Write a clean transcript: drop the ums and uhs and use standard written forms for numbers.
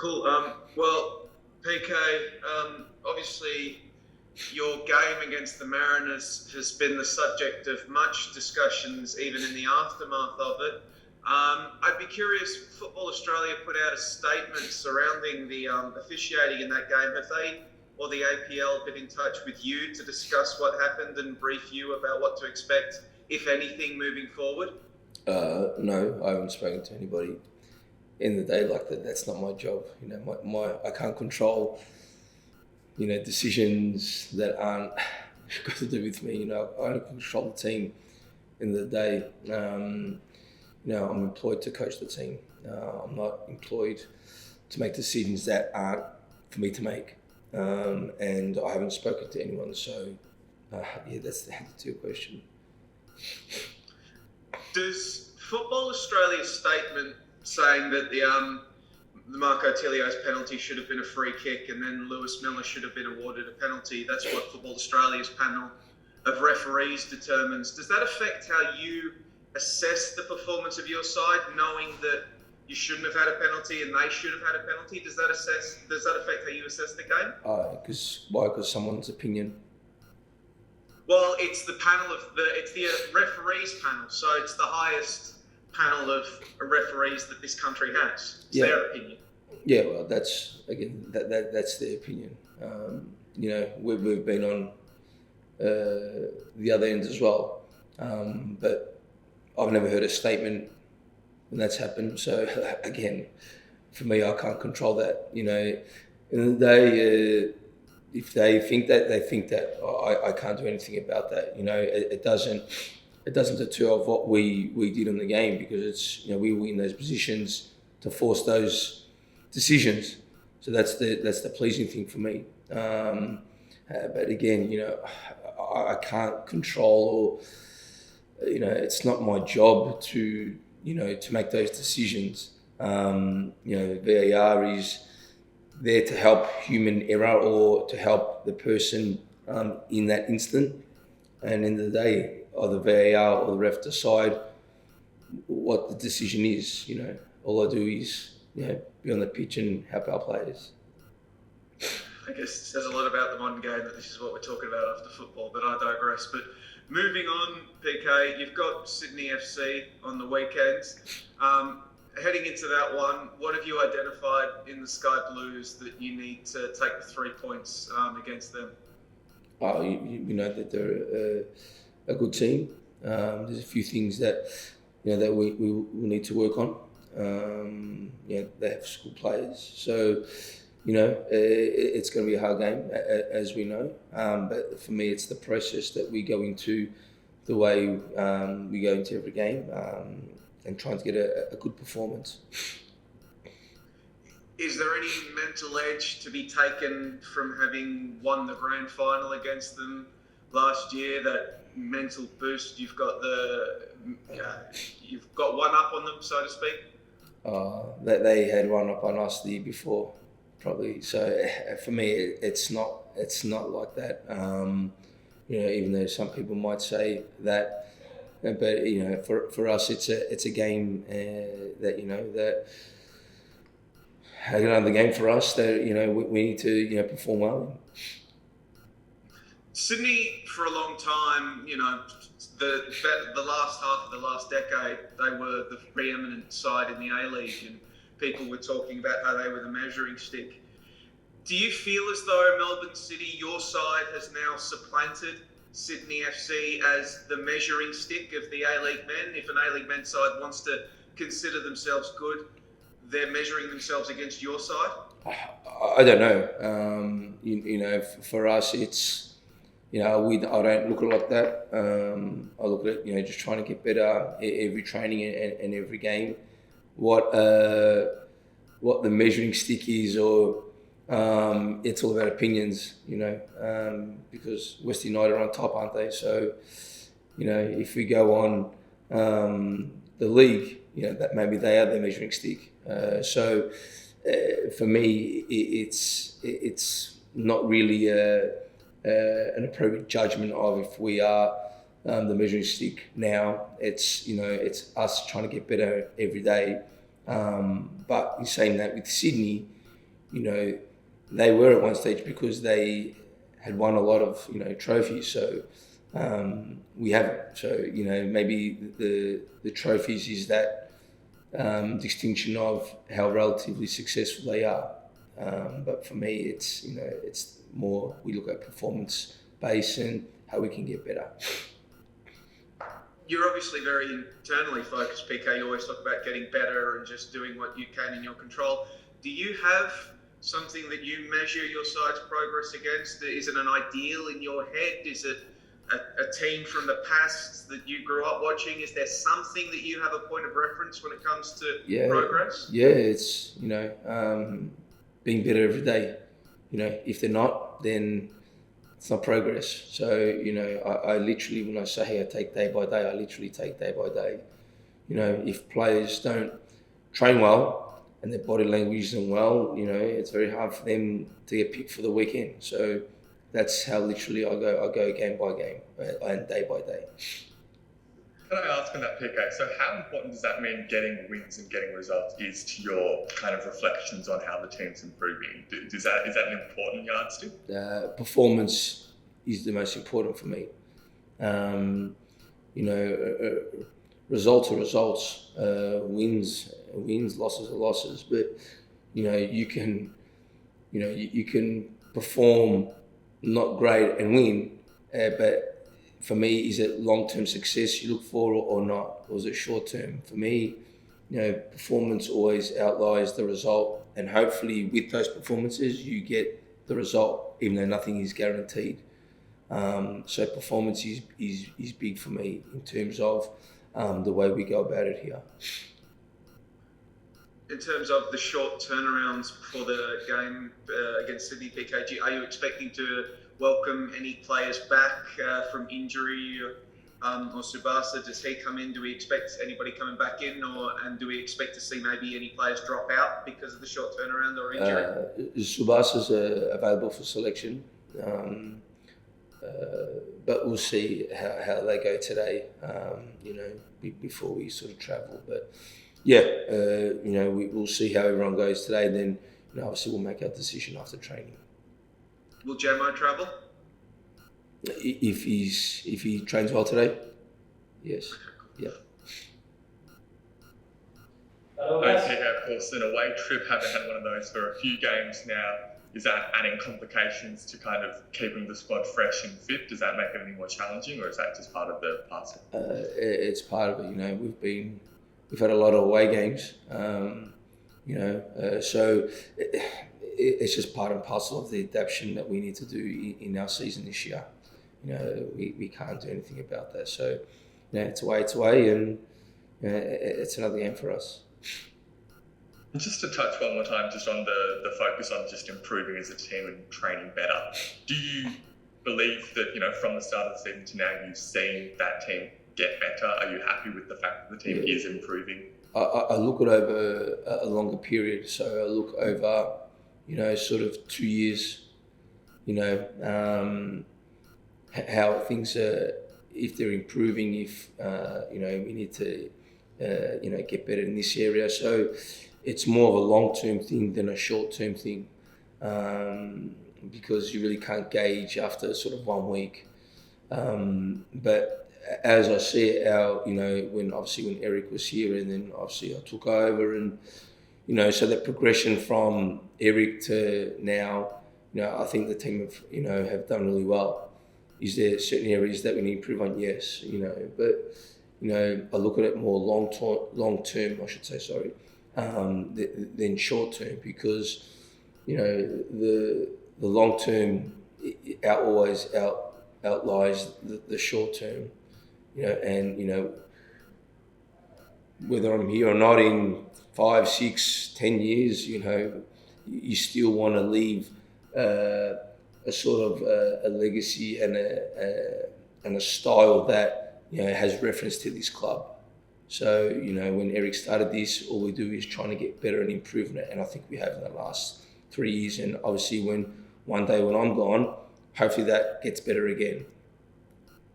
Cool. Well, PK, obviously your game against the Mariners has been the subject of much discussions, even in the aftermath of it. I'd be curious, Football Australia put out a statement surrounding the officiating in that game. Have they or the APL been in touch with you to discuss what happened and brief you about what to expect, if anything, moving forward? No, I haven't spoken to anybody. In the day, like that, that's not my job. I can't control, decisions that aren't got to do with me. I only control the team. In the day, I'm employed to coach the team. I'm not employed to make decisions that aren't for me to make. And I haven't spoken to anyone. So, that's the answer to your question. Does Football Australia's statement saying that the Marco Tilio's penalty should have been a free kick and then Lewis Miller should have been awarded a penalty, that's what Football Australia's panel of referees determines, does that affect how you assess the performance of your side, knowing that you shouldn't have had a penalty and they should have had a penalty? Does that affect how you assess the game? Because someone's opinion. Well, it's the referees panel, so it's the highest panel of referees that this country has. It's their opinion. Yeah, well, that's their opinion. We've been on the other end as well, but I've never heard a statement when that's happened. So again, for me, I can't control that. In the day, if they think that, they think that. I can't do anything about that. It doesn't deter of what we did in the game, because it's we were in those positions to force those decisions. So that's the pleasing thing for me. But again, I can't control, or it's not my job to make those decisions. VAR is there to help human error or to help the person in that instant. And in the day, either VAR or the ref decide what the decision is. All I do is be on the pitch and help our players. I guess it says a lot about the modern game that this is what we're talking about after football, but I digress. But moving on, PK, you've got Sydney FC on the weekends. Heading into that one, what have you identified in the Sky Blues that you need to take the 3 points against them? You know that they're a good team. There's a few things that that we need to work on. They have school players, so it's going to be a hard game, as we know. But for me, it's the process that we go into, the way we go into every game, and trying to get a good performance. Is there any mental edge to be taken from having won the grand final against them last year? That mental boost, you've got one up on them, so to speak. That they had one up on us the year before, probably. So for me, it's not like that. Even though some people might say that. But for us, it's a game that another game for us that we need to perform well. Sydney, for a long time, the last half of the last decade, they were the preeminent side in the A-League, and people were talking about how they were the measuring stick. Do you feel as though Melbourne City, your side, has now supplanted Sydney FC as the measuring stick of the A-League men? If an A-League men's side wants to consider themselves good, they're measuring themselves against your side? I don't know. For us, it's I don't look at it like that. I look at it, just trying to get better every training and every game. What the measuring stick is, or it's all about opinions, because West United are on top, aren't they? So, if we go on the league, that maybe they are the measuring stick. So, for me, it's not really an appropriate judgment of if we are the measuring stick now. It's it's us trying to get better every day. But in saying that, with Sydney, they were at one stage because they had won a lot of, trophies. So we haven't. So, maybe the trophies is that distinction of how relatively successful they are. But for me, it's more we look at performance base and how we can get better. You're obviously very internally focused, PK. You always talk about getting better and just doing what you can in your control. Do you have something that you measure your side's progress against? Is it an ideal in your head? Is it a team from the past that you grew up watching? Is there something that you have a point of reference when it comes to progress? Yeah, it's, being better every day. If they're not, then it's not progress. So, I literally, when I say, hey, I take day by day, I literally take day by day. If players don't train well and their body language isn't well, it's very hard for them to get picked for the weekend. So that's how literally I go game by game and day by day. Can I ask on that, PK? So how important does that mean getting wins and getting results is to your kind of reflections on how the team's improving? Is that an important yardstick? Performance is the most important for me. Results are results. Wins, losses are losses. But you can perform not great and win, but for me, is it long-term success you look for or not? Or is it short-term? For me, performance always outlies the result. And hopefully with those performances, you get the result, even though nothing is guaranteed. So performance is big for me in terms of the way we go about it here. In terms of the short turnarounds for the game against Sydney, PK, are you expecting to welcome any players back from injury or Subasa? Does he come in? Do we expect anybody coming back in, and do we expect to see maybe any players drop out because of the short turnaround or injury? Subasa's available for selection, but we'll see how they go today. Before we sort of travel, but we'll see how everyone goes today. Then obviously we'll make our decision after training. Will Jamo travel? If he trains well today, yes. Yeah. Okay, of course, an away trip, haven't had one of those for a few games now. Is that adding complications to kind of keeping the squad fresh and fit? Does that make everything more challenging, or is that just part of the parcel? It's part of it. We've had a lot of away games. So it's just part and parcel of the adaptation that we need to do in our season this year. We can't do anything about that. So, it's away, and it's another game for us. And just to touch one more time, just on the focus on just improving as a team and training better. Do you believe that, from the start of the season to now, you've seen that team get better? Are you happy with the fact that the team is improving? I look at over a longer period. So I look over, sort of 2 years, how things are, if they're improving, if, we need to, get better in this area. So it's more of a long-term thing than a short-term thing, because you really can't gauge after sort of 1 week. But as I see it, when Eric was here, and then obviously I took over, and so that progression from Eric to now, I think the team have done really well. Is there certain areas that we need to improve on? Yes, but I look at it more long term, I should say, sorry, than short term, because the long term always outlies the short term. And whether I'm here or not in 5, 6, 10 years, you still want to leave a sort of a legacy and a style that has reference to this club. So when Eric started this, all we do is trying to get better and improve it, and I think we have in the last 3 years. And obviously, when I'm gone, hopefully that gets better again.